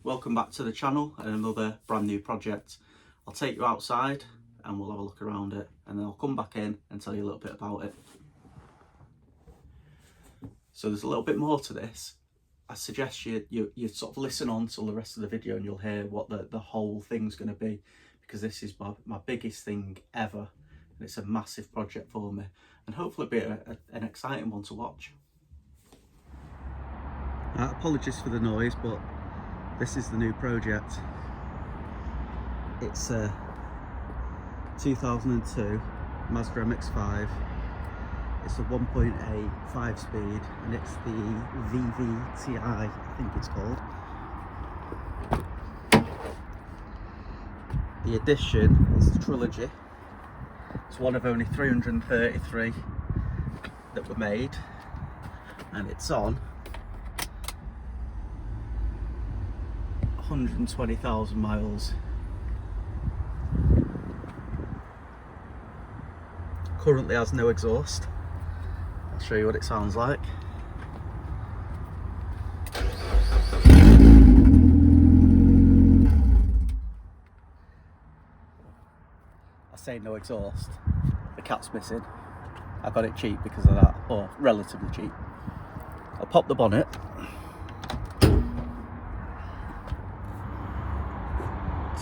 Welcome back to the channel and another brand new project. I'll take you outside and we'll have a look around it, and then I'll come back in and tell you a little bit about it. So there's a little bit more to this. I suggest you sort of listen on till the rest of the video and you'll hear what the whole thing's going to be, because this is my biggest thing ever and it's a massive project for me, and hopefully be an exciting one to watch. Apologies for the noise, but this is the new project. It's a 2002 Mazda MX-5. It's a 1.8 5-speed and it's the VVTi, I think it's called. The edition is the Trilogy. It's one of only 333 that were made, and it's on 120,000 miles. Currently has no exhaust. I'll show you what it sounds like. I say no exhaust. The cat's missing. I got it cheap because of that, or relatively cheap. I'll pop the bonnet.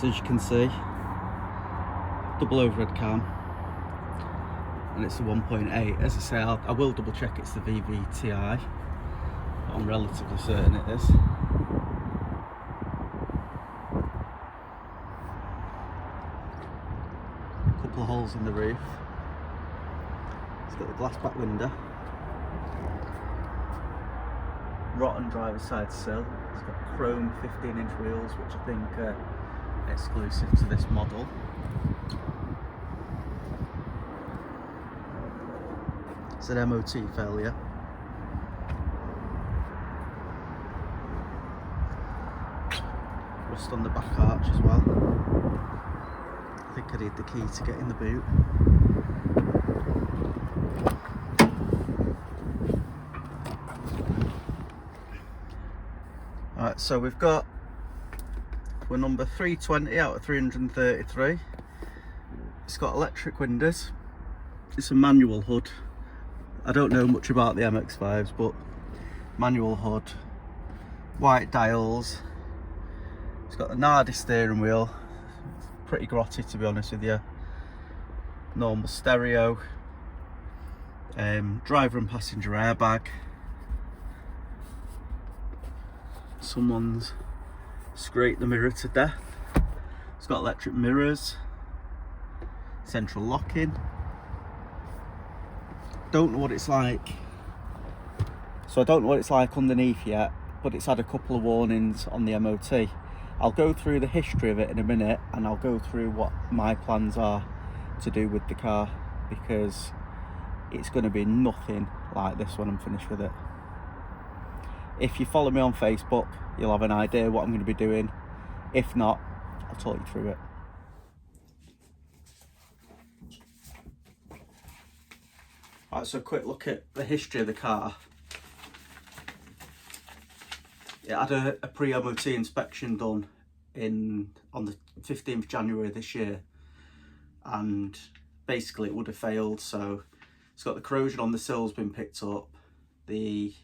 So as you can see, double overhead cam, and it's a 1.8. As I say, I will double check it's the VVTi, but I'm relatively certain it is. A couple of holes in the roof. It's got the glass back window. Rotten driver's side sill. It's got chrome 15-inch wheels, which I think are exclusive to this model. It's an MOT failure. Rust on the back arch as well. I think I need the key to get in the boot. Alright, so we're number 320 out of 333. It's got electric windows. It's a manual hood. I don't know much about the MX-5s, but manual hood, white dials. It's got the Nardi steering wheel. It's pretty grotty, to be honest with you. Normal stereo. Driver and passenger airbag. Someone's scraped the mirror to death. It's got electric mirrors, central locking. Don't know what it's like, so I don't know what it's like underneath yet, but it's had a couple of warnings on the MOT. I'll go through the history of it in a minute, and I'll go through what my plans are to do with the car, because it's going to be nothing like this when I'm finished with it. If you follow me on Facebook, you'll have an idea what I'm going to be doing. If not, I'll talk you through it. Right, so a quick look at the history of the car. It had a pre-MOT inspection done on the 15th of January this year, and basically it would have failed. So it's got the corrosion on the sills been picked up, the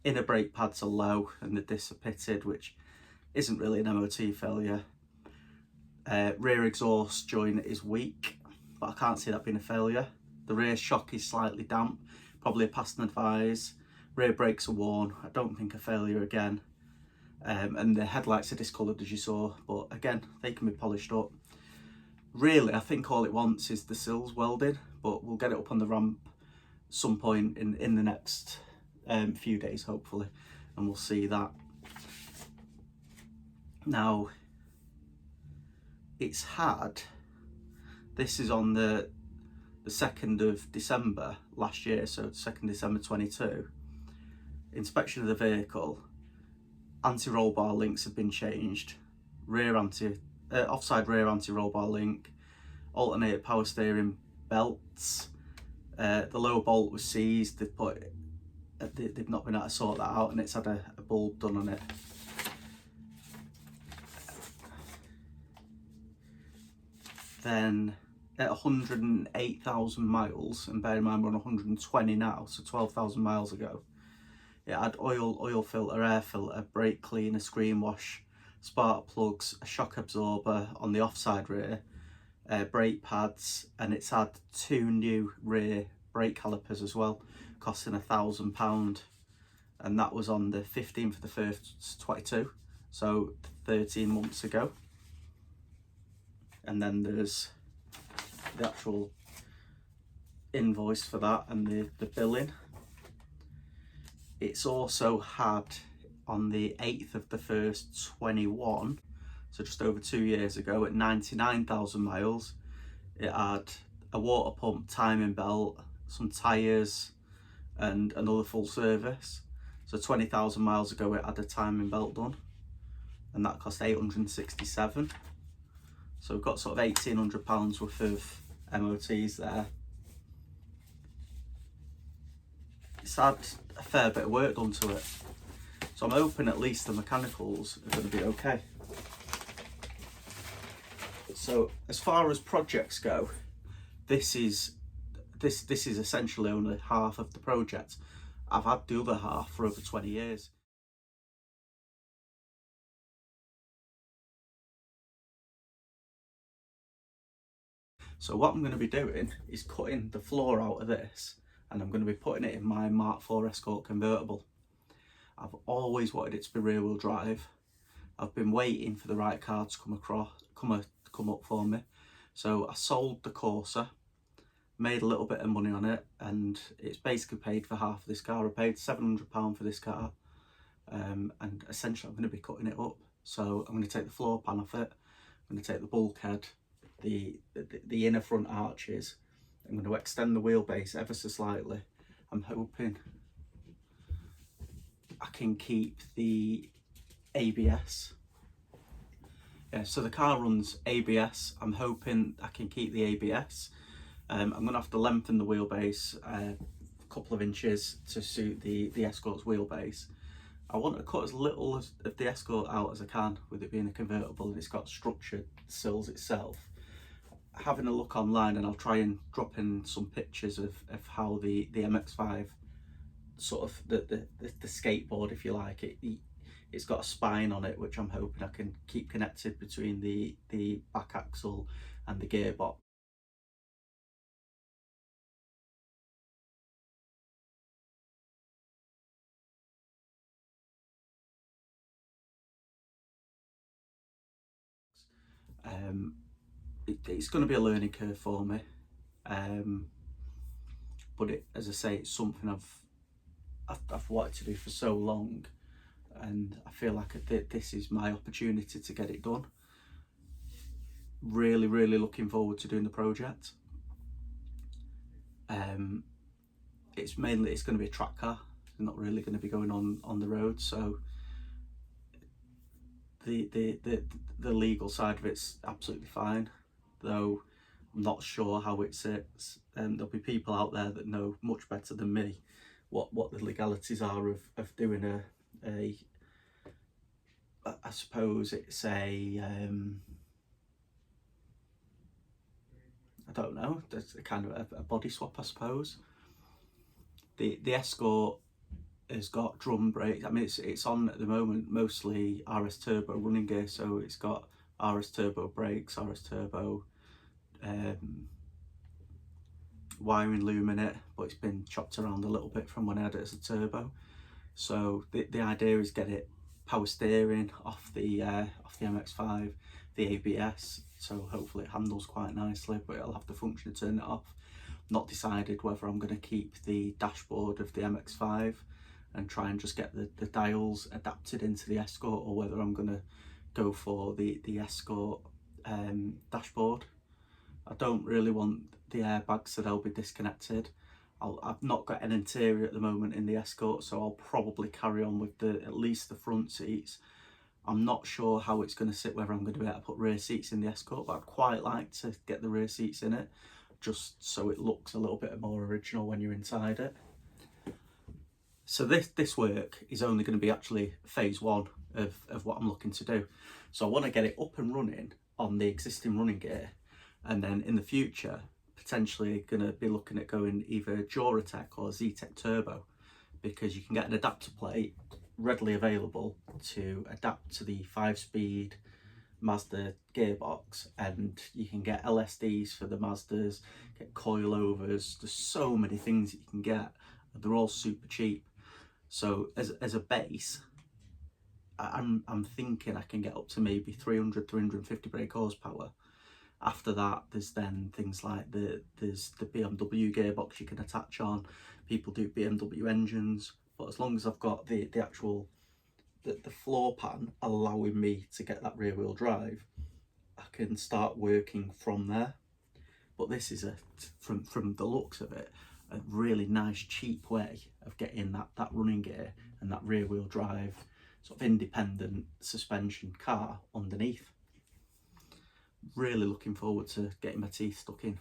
inner brake pads are low and the discs are pitted, which isn't really an MOT failure. Rear exhaust joint is weak, but I can't see that being a failure. The rear shock is slightly damp, probably a pass and advise. Rear brakes are worn, I don't think a failure again. And the headlights are discoloured, as you saw, but again, they can be polished up. Really, I think all it wants is the sills welded, but we'll get it up on the ramp some point in the next few days, hopefully, and we'll see that. Now, it's had, this is on the 2nd of December last year, so 2nd December 22, inspection of the vehicle. Anti-roll bar links have been changed, offside rear anti-roll bar link, alternator power steering belts. The lower bolt was seized. They've not been able to sort that out, and it's had a bulb done on it. then at 108,000 miles, and bear in mind we're on 120 now, so 12,000 miles ago, it had oil filter, air filter, brake cleaner, screen wash, spark plugs, a shock absorber on the offside rear, brake pads, and it's had 2 new rear brake calipers as well, costing £1,000, and that was on the 15th of the 1st 22, so 13 months ago. And then there's the actual invoice for that and the billing. It's also had on the 8th of the 1st 21, so just over 2 years ago, at 99,000 miles, it had a water pump, timing belt, some tyres and another full service. So 20,000 miles ago it had a timing belt done, and that cost 867. So we've got sort of £1,800 worth of MOTs there. It's had a fair bit of work done to it, so I'm hoping at least the mechanicals are going to be okay. So as far as projects go, this is essentially only half of the project. I've had the other half for over 20 years. So what I'm going to be doing is cutting the floor out of this, and I'm going to be putting it in my Mark IV Escort convertible. I've always wanted it to be rear wheel drive. I've been waiting for the right car to come up for me. So I sold the Corsa, made a little bit of money on it, and it's basically paid for half of this car. I paid £700 for this car, and essentially I'm going to be cutting it up. So I'm going to take the floor pan off it, I'm going to take the bulkhead, the inner front arches, I'm going to extend the wheelbase ever so slightly. I'm hoping I can keep the ABS. Yeah, so the car runs ABS. I'm hoping I can keep the ABS. I'm going to have to lengthen the wheelbase a couple of inches to suit the Escort's wheelbase. I want to cut as little of the Escort out as I can, with it being a convertible and it's got structured sills itself. Having a look online, and I'll try and drop in some pictures of how the MX-5, sort of the skateboard, if you like, it's got a spine on it, which I'm hoping I can keep connected between the back axle and the gearbox. It's going to be a learning curve for me, but as I say, it's something I've wanted to do for so long, and I feel like this is my opportunity to get it done. Really looking forward to doing the project. It's going to be a track car. It's not really going to be going on the road, so the legal side of it's absolutely fine, though I'm not sure how it sits, and there'll be people out there that know much better than me what the legalities are of doing I suppose it's a I don't know, there's a kind of a body swap, I suppose. The Escort has got drum brakes. I mean, it's on at the moment mostly RS Turbo running gear, so it's got RS Turbo brakes, RS Turbo wiring loom in it, but it's been chopped around a little bit from when I had it as a turbo. So the idea is get it power steering off the MX-5, the ABS, so hopefully it handles quite nicely, but it'll have the function to turn it off. Not decided whether I'm going to keep the dashboard of the MX-5 and try and just get the dials adapted into the Escort, or whether I'm going to go for the Escort dashboard. I don't really want the airbags, so they'll be disconnected. I've not got an interior at the moment in the Escort, so I'll probably carry on with at least the front seats. I'm not sure how it's going to sit, whether I'm going to be able to put rear seats in the Escort, but I'd quite like to get the rear seats in it, just so it looks a little bit more original when you're inside it. So this work is only going to be actually phase one of what I'm looking to do. So I want to get it up and running on the existing running gear, And then in the future, potentially going to be looking at going either Duratec or Zetec Turbo, because you can get an adapter plate readily available to adapt to the 5-speed Mazda gearbox, and you can get LSDs for the Mazdas, get coilovers. There's so many things that you can get, and they're all super cheap. So as a base, I'm thinking I can get up to maybe 350 brake horsepower. After that, there's then things like there's the BMW gearbox you can attach on. People do BMW engines, but as long as I've got the actual the floor pan allowing me to get that rear wheel drive, I can start working from there. But this is from the looks of it, a really nice cheap way of getting that running gear and that rear wheel drive sort of independent suspension car underneath. Really looking forward to getting my teeth stuck in.